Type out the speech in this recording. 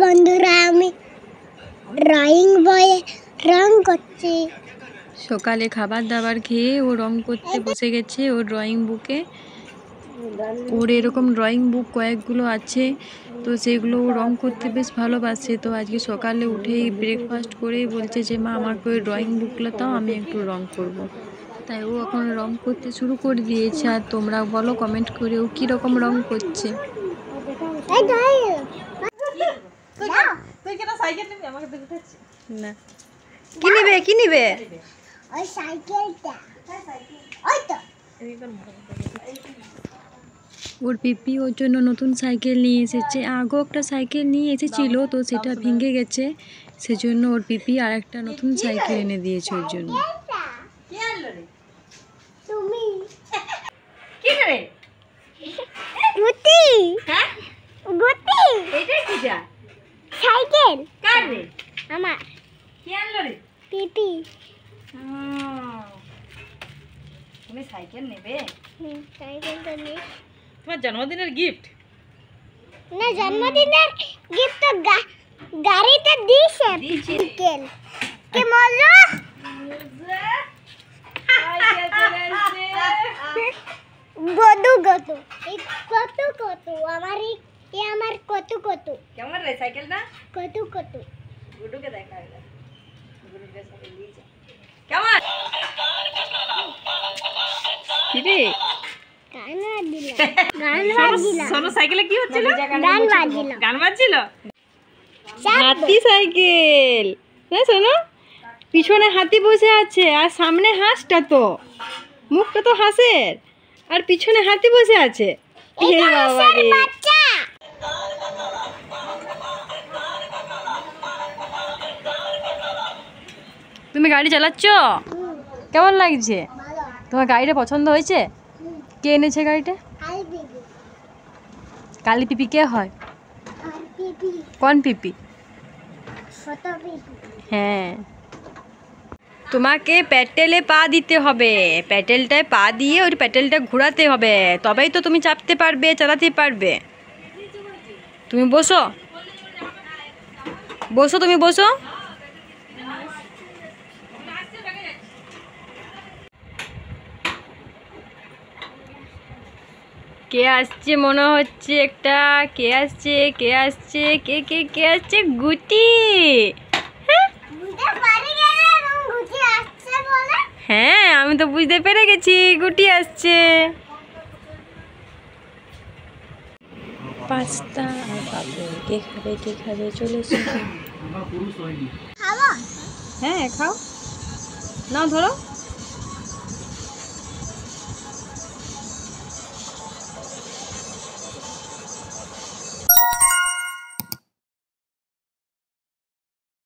বন্ধুরা, আমি ড্রয়িং বইয়ে রং করছি। সকালে খাবার দাবার খেয়ে ও রং করতে বসে গেছে ও ড্রয়িং বুকে। ওর এরকম ড্রয়িং বুক কয়েকগুলো আছে, তো সেগুলো ও রং করতে বেশ ভালোবাসে। তো আজকে সকালে উঠেই ব্রেকফাস্ট করেই বলছে যে মা আমাকে ওই ড্রয়িং বুকগুলো দাও, আমি একটু রং করব। তাই ও এখন রং করতে শুরু করে দিয়েছে। আর তোমরা বলো কমেন্ট করে ও কীরকম রং করছে। না, কি নিবে কি নিবে? ওই সাইকেলটা, ওই তো ওর পিপি ওর জন্য নতুন সাইকেল নিয়ে এসেছে। আগেও একটা সাইকেল নিয়ে এসেছিল, তো সেটা ভেঙে গেছে, সেজন্য ওর পিপি আর একটা নতুন সাইকেল এনে দিয়েছে ওর জন্য। তুমি কি রে? গুটি, হ্যাঁ গুটি এটা কিটা? সাইকেল কার রে? আমার কি আনলো রে? পিপি। তুমি সাইকেল নেবে? সাইকেলটা নেই। তোমার জন্মদিনের গিফট? না, জন্মদিনের গিফট তো গাড়িতে দিয়েছে। সাইকেল কি মজা! সাইকেল চলে এসেছে। গদু গদু, এই কত কত আমার আমার কত কত কেমন রে সাইকেলটা? কত কত। গুডুকে দেখা এটা। গুডুকে সাথে নিয়ে যা। কেমন? কি রে? গান বাজছিল, গান বাজছিল, সোনু সাইকেলে কি হচ্ছিল? গান বাজছিল। গান বাজছিল? হাতি সাইকেল। হ্যাঁ শোনো, পিছনে হাতি বসে আছে আর সামনে হাঁসটা, তো মুখটা তো হাঁসের আর পিছনে হাতি বসে আছে। এ বাবা রে। বাচ্চা তুমি গাড়ি চালাচ্ছ? কেমন লাগছে? ভালো, তোমার গাড়িটা পছন্দ হয়েছে? কে এনেছে গাড়িটা? আই পিপি, কালি পিপি কে হয়? আর পিপি, কোন পিপি? ছোট পিপি। হ্যাঁ, তোমাকে প্যাটেলে পা দিতে হবে। প্যাটেলটায় পা দিয়ে ওই প্যাটেলটা ঘোরাতে হবে, তবেই তো তুমি চাপতে পারবে, চালাতে পারবে। তুমি বসো, বসো, তুমি বসো। কে আসছে মনে হচ্ছে একটা? কে আসছে, কে আসছে, কে কে কে আসছে? গুটি। বুঝতে পারি গেল গুটি আসছে বলে। হ্যাঁ, আমি তো বুঝতে পেরে গেছি গুটি আসছে। পাস্তা আর পাপড়, কে খাবে কে খাবে? চলে এসেছে। খাবো? হ্যাঁ খাও, নাও ধরো।